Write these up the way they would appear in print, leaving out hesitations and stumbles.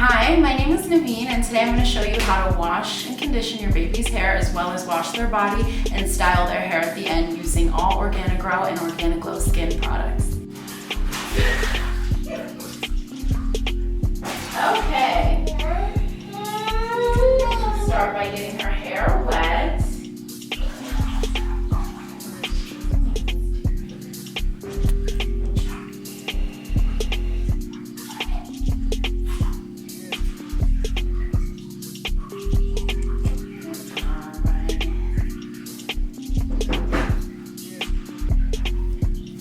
Hi, my name is Naveen, and today I'm going to show you how to wash and condition your baby's hair as well as wash their body and style their hair at the end using all OrganiGrow and OrganiGlow skin products. Okay. Start by getting her hair wet.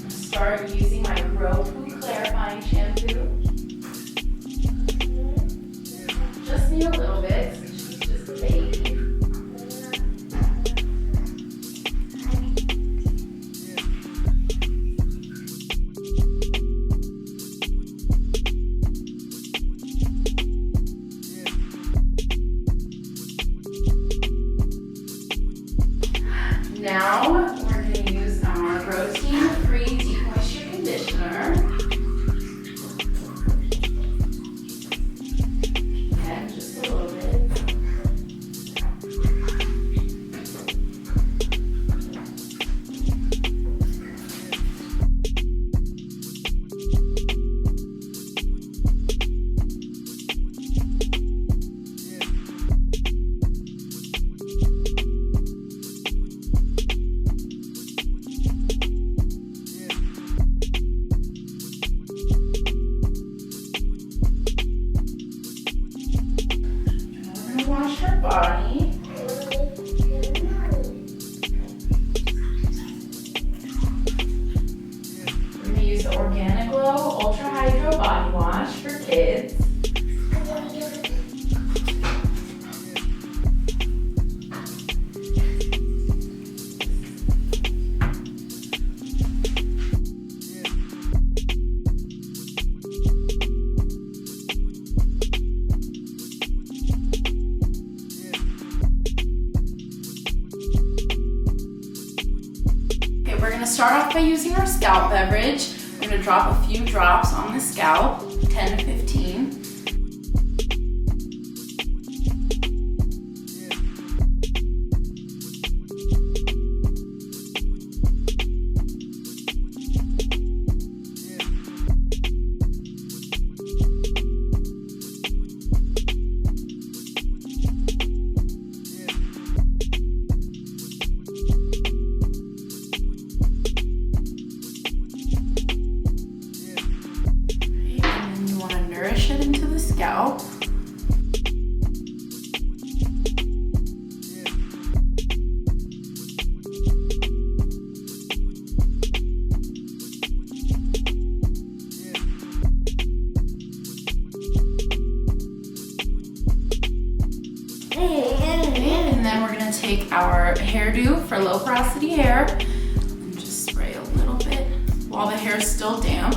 Start using my GrowPoo clarifying shampoo. Just need a little bit since she's just a baby. Now we're going to use our GrowTein free deep moisture conditioner. And just a little bit. Wash her body. We're going to use the OrganiGlow Ultra Hydro Body Wash for kids. We're going to start off by using our scalp beverage. We're going to drop a few drops on the scalp, 10 to 15. Nourish it into the scalp. And then we're going to take our hairdo for low porosity hair and just spray a little bit while the hair is still damp.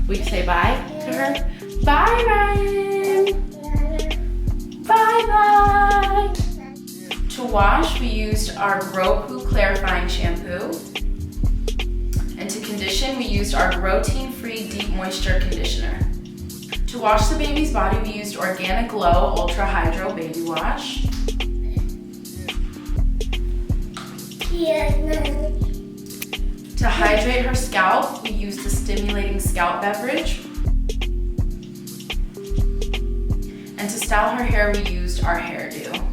We say bye to her. Bye, Ryan. Bye-bye. To wash, we used our GrowPoo clarifying shampoo. And to condition, we used our GrowTein free deep moisture conditioner. To wash the baby's body, we used OrganiGlow Ultra Hydro Baby Wash. To hydrate her scalp, we used the stimulating scalp beverage. And to style her hair, we used our hairdo.